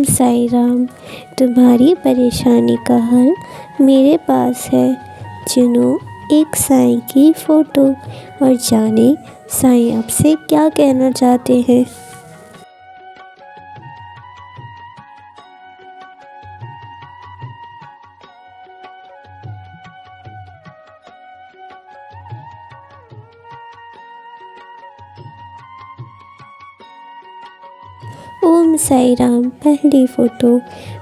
साईं राम। तुम्हारी परेशानी का हल मेरे पास है। चुनो एक साईं की फ़ोटो और जाने साईं आपसे क्या कहना चाहते हैं। ओम साईं राम। पहली फ़ोटो।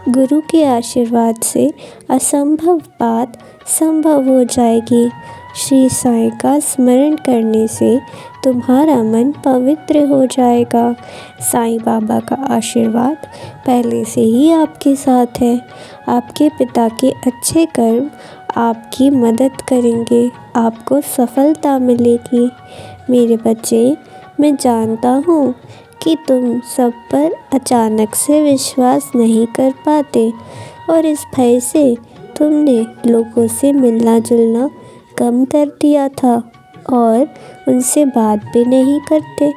गुरु के आशीर्वाद से असंभव बात संभव हो जाएगी। श्री साईं का स्मरण करने से तुम्हारा मन पवित्र हो जाएगा। साईं बाबा का आशीर्वाद पहले से ही आपके साथ है। आपके पिता के अच्छे कर्म आपकी मदद करेंगे, आपको सफलता मिलेगी। मेरे बच्चे, मैं जानता हूँ कि तुम सब पर अचानक से विश्वास नहीं कर पाते और इस भय से तुमने लोगों से मिलना जुलना कम कर दिया था और उनसे बात भी नहीं करते।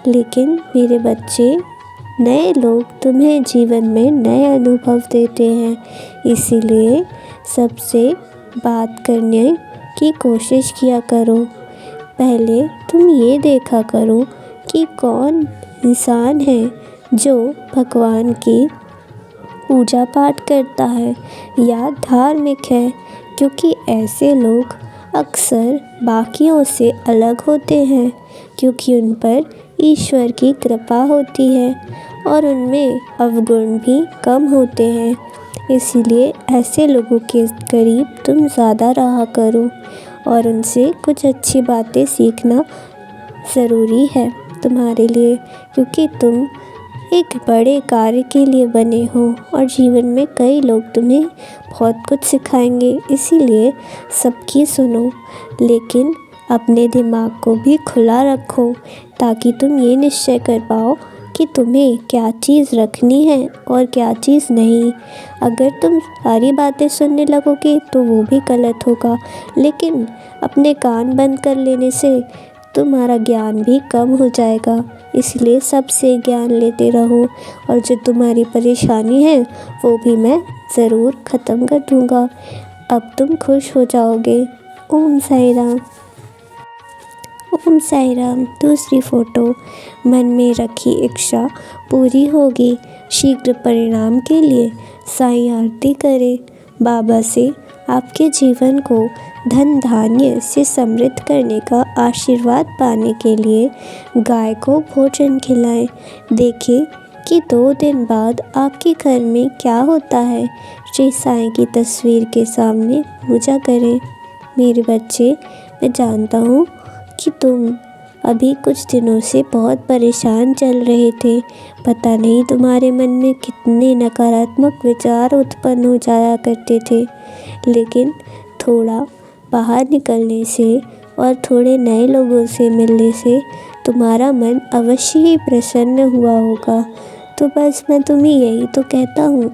लेकिन मेरे बच्चे, नए लोग तुम्हें जीवन में नए अनुभव देते हैं, इसीलिए सबसे बात करने की कोशिश किया करो। पहले तुम ये देखा करो कि कौन इंसान है जो भगवान की पूजा पाठ करता है या धार्मिक है, क्योंकि ऐसे लोग अक्सर बाकियों से अलग होते हैं, क्योंकि उन पर ईश्वर की कृपा होती है और उनमें अवगुण भी कम होते हैं। इसीलिए ऐसे लोगों के करीब तुम ज़्यादा रहा करो और उनसे कुछ अच्छी बातें सीखना ज़रूरी है तुम्हारे लिए, क्योंकि तुम एक बड़े कार्य के लिए बने हो और जीवन में कई लोग तुम्हें बहुत कुछ सिखाएंगे। इसीलिए सबकी सुनो, लेकिन अपने दिमाग को भी खुला रखो ताकि तुम ये निश्चय कर पाओ कि तुम्हें क्या चीज़ रखनी है और क्या चीज़ नहीं। अगर तुम सारी बातें सुनने लगोगे तो वो भी गलत होगा, लेकिन अपने कान बंद कर लेने से तुम्हारा ज्ञान भी कम हो जाएगा। इसलिए सबसे ज्ञान लेते रहो और जो तुम्हारी परेशानी है वो भी मैं ज़रूर ख़त्म कर दूँगा। अब तुम खुश हो जाओगे। ओम साईं राम। ओम साईं राम। दूसरी फ़ोटो। मन में रखी इच्छा पूरी होगी। शीघ्र परिणाम के लिए साईं आरती करें। बाबा से आपके जीवन को धन धान्य से समृद्ध करने का आशीर्वाद पाने के लिए गाय को भोजन खिलाएं। देखें कि 2 दिन बाद आपके घर में क्या होता है। श्री साईं की तस्वीर के सामने पूजा करें। मेरे बच्चे, मैं जानता हूँ कि तुम अभी कुछ दिनों से बहुत परेशान चल रहे थे। पता नहीं तुम्हारे मन में कितने नकारात्मक विचार उत्पन्न हो जाया करते थे, लेकिन थोड़ा बाहर निकलने से और थोड़े नए लोगों से मिलने से तुम्हारा मन अवश्य ही प्रसन्न हुआ होगा। तो बस मैं तुम्हें यही तो कहता हूँ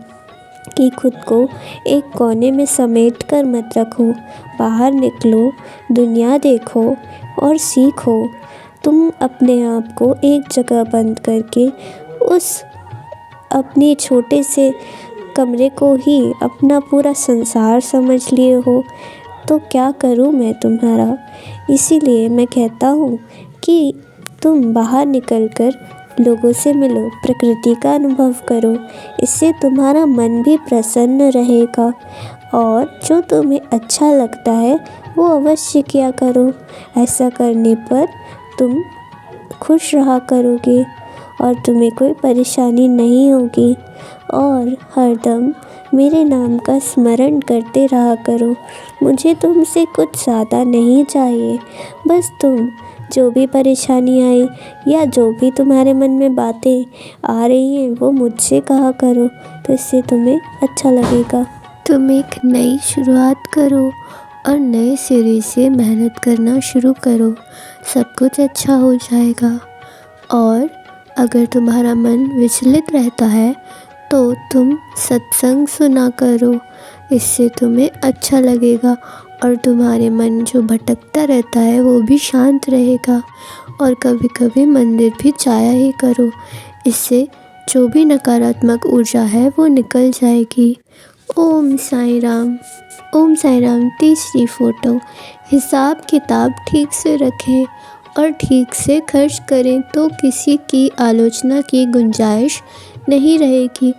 कि खुद को एक कोने में समेट कर मत रखो। बाहर निकलो, दुनिया देखो और सीखो। तुम अपने आप को एक जगह बंद करके उस अपने छोटे से कमरे को ही अपना पूरा संसार समझ लिए हो, तो क्या करूँ मैं तुम्हारा। इसीलिए मैं कहता हूँ कि तुम बाहर निकलकर लोगों से मिलो, प्रकृति का अनुभव करो। इससे तुम्हारा मन भी प्रसन्न रहेगा और जो तुम्हें अच्छा लगता है वो अवश्य किया करो। ऐसा करने पर तुम खुश रहा करोगे और तुम्हें कोई परेशानी नहीं होगी और हरदम मेरे नाम का स्मरण करते रहा करो। मुझे तुमसे कुछ ज़्यादा नहीं चाहिए, बस तुम जो भी परेशानी आए या जो भी तुम्हारे मन में बातें आ रही हैं वो मुझसे कहा करो, तो इससे तुम्हें अच्छा लगेगा। तुम एक नई शुरुआत करो और नए सिरे से मेहनत करना शुरू करो। सब कुछ अच्छा हो जाएगा। और अगर तुम्हारा मन विचलित रहता है तो तुम सत्संग सुना करो, इससे तुम्हें अच्छा लगेगा और तुम्हारे मन जो भटकता रहता है वो भी शांत रहेगा। और कभी कभी मंदिर भी जाया ही करो, इससे जो भी नकारात्मक ऊर्जा है वो निकल जाएगी। ओम साईं राम। ओम साईं राम। तीसरी फ़ोटो, हिसाब किताब ठीक से रखें और ठीक से खर्च करें तो किसी की आलोचना की गुंजाइश नहीं रहेगी।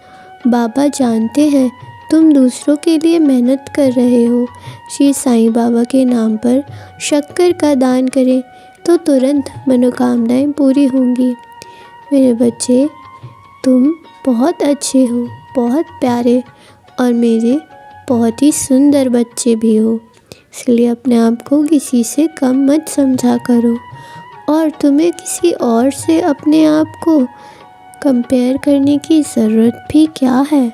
बाबा जानते हैं तुम दूसरों के लिए मेहनत कर रहे हो। श्री साईं बाबा के नाम पर शक्कर का दान करें तो तुरंत मनोकामनाएं पूरी होंगी। मेरे बच्चे, तुम बहुत अच्छे हो, बहुत प्यारे और मेरे बहुत ही सुंदर बच्चे भी हो। इसलिए अपने आप को किसी से कम मत समझा करो और तुम्हें किसी और से अपने आप को कंपेयर करने की ज़रूरत भी क्या है।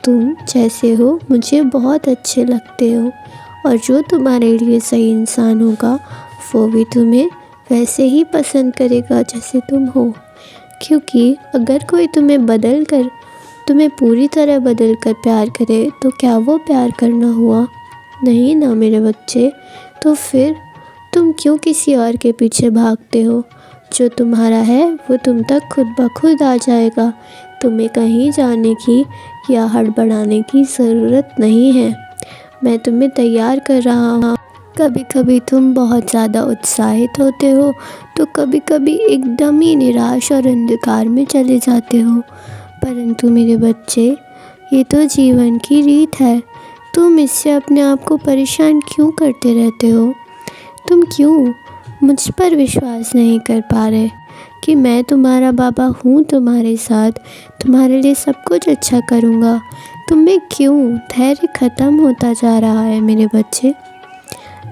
तुम जैसे हो मुझे बहुत अच्छे लगते हो और जो तुम्हारे लिए सही इंसान होगा वो भी तुम्हें वैसे ही पसंद करेगा जैसे तुम हो। क्योंकि अगर कोई तुम्हें पूरी तरह बदल कर प्यार करे तो क्या वो प्यार करना हुआ? नहीं ना मेरे बच्चे। तो फिर तुम क्यों किसी और के पीछे भागते हो? जो तुम्हारा है वो तुम तक खुद ब खुद आ जाएगा। तुम्हें कहीं जाने की या हड़बड़ाने की ज़रूरत नहीं है। मैं तुम्हें तैयार कर रहा हूँ। कभी कभी तुम बहुत ज़्यादा उत्साहित होते हो तो कभी कभी एकदम ही निराश और अंधकार में चले जाते हो। परंतु मेरे बच्चे, ये तो जीवन की रीत है। तुम इससे अपने आप को परेशान क्यों करते रहते हो? तुम क्यों मुझ पर विश्वास नहीं कर पा रहे कि मैं तुम्हारा बाबा हूँ, तुम्हारे साथ, तुम्हारे लिए सब कुछ अच्छा करूँगा? तुम्हें क्यों धैर्य ख़त्म होता जा रहा है मेरे बच्चे?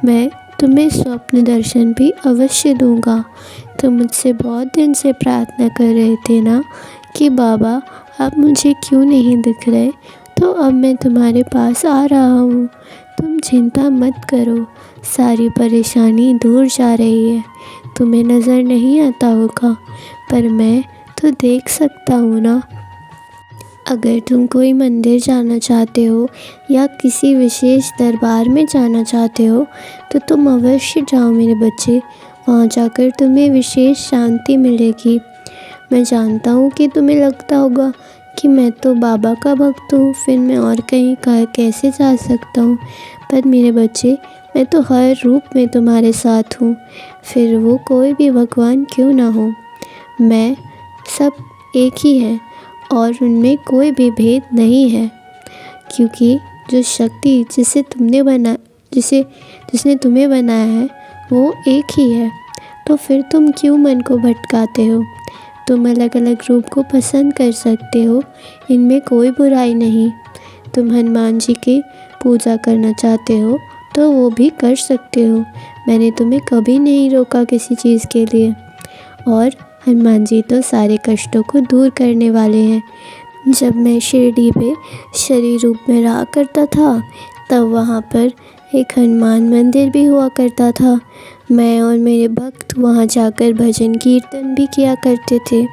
मैं तुम्हें स्वप्न दर्शन भी अवश्य दूंगा। तुम मुझसे बहुत दिन से प्रार्थना कर रहे थे ना कि बाबा आप मुझे क्यों नहीं दिख रहे, तो अब मैं तुम्हारे पास आ रहा हूँ। तुम चिंता मत करो, सारी परेशानी दूर जा रही है। तुम्हें नज़र नहीं आता होगा पर मैं तो देख सकता हूँ ना। अगर तुम कोई मंदिर जाना चाहते हो या किसी विशेष दरबार में जाना चाहते हो तो तुम अवश्य जाओ मेरे बच्चे। वहाँ जाकर तुम्हें विशेष शांति मिलेगी। मैं जानता हूँ कि तुम्हें लगता होगा कि मैं तो बाबा का भक्त हूँ, फिर मैं और कहीं कैसे जा सकता हूँ। पर मेरे बच्चे, मैं तो हर रूप में तुम्हारे साथ हूँ, फिर वो कोई भी भगवान क्यों ना हो। मैं सब एक ही है और उनमें कोई भी भेद नहीं है। क्योंकि जो शक्ति जिसने तुम्हें बनाया है वो एक ही है। तो फिर तुम क्यों मन को भटकाते हो? तुम अलग अलग रूप को पसंद कर सकते हो, इनमें कोई बुराई नहीं। तुम हनुमान जी की पूजा करना चाहते हो तो वो भी कर सकते हो। मैंने तुम्हें कभी नहीं रोका किसी चीज़ के लिए। और हनुमान जी तो सारे कष्टों को दूर करने वाले हैं। जब मैं शिरडी पे शरीर रूप में रहा करता था तब वहाँ पर एक हनुमान मंदिर भी हुआ करता था। मैं और मेरे भक्त वहाँ जाकर भजन कीर्तन भी किया करते थे।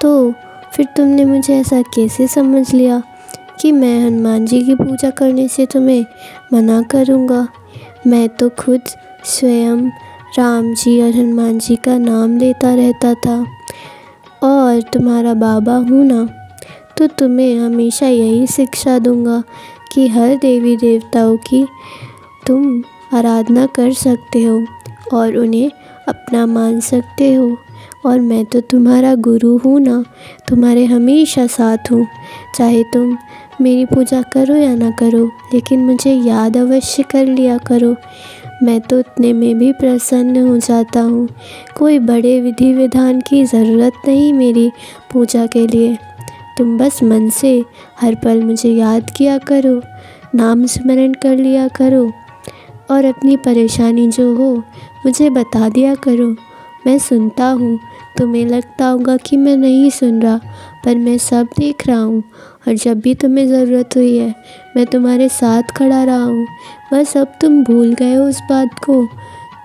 तो फिर तुमने मुझे ऐसा कैसे समझ लिया कि मैं हनुमान जी की पूजा करने से तुम्हें मना करूँगा? मैं तो खुद स्वयं राम जी और हनुमान जी का नाम लेता रहता था और तुम्हारा बाबा हूँ ना, तो तुम्हें हमेशा यही शिक्षा दूँगा कि हर देवी देवताओं की तुम आराधना कर सकते हो और उन्हें अपना मान सकते हो। और मैं तो तुम्हारा गुरु हूँ ना, तुम्हारे हमेशा साथ हूँ। चाहे तुम मेरी पूजा करो या ना करो, लेकिन मुझे याद अवश्य कर लिया करो। मैं तो उतने में भी प्रसन्न हो जाता हूँ। कोई बड़े विधि विधान की ज़रूरत नहीं मेरी पूजा के लिए। तुम बस मन से हर पल मुझे याद किया करो, नाम स्मरण कर लिया करो और अपनी परेशानी जो हो मुझे बता दिया करो। मैं सुनता हूँ। तुम्हें लगता होगा कि मैं नहीं सुन रहा, पर मैं सब देख रहा हूँ और जब भी तुम्हें ज़रूरत हुई है मैं तुम्हारे साथ खड़ा रहा हूँ। बस अब तुम भूल गए हो उस बात को,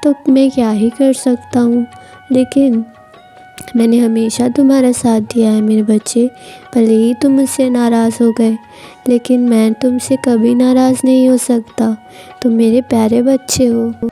तो मैं क्या ही कर सकता हूँ। लेकिन मैंने हमेशा तुम्हारा साथ दिया है मेरे बच्चे। भले ही तुम मुझसे नाराज़ हो गए, लेकिन मैं तुमसे कभी नाराज़ नहीं हो सकता। तुम मेरे प्यारे बच्चे हो।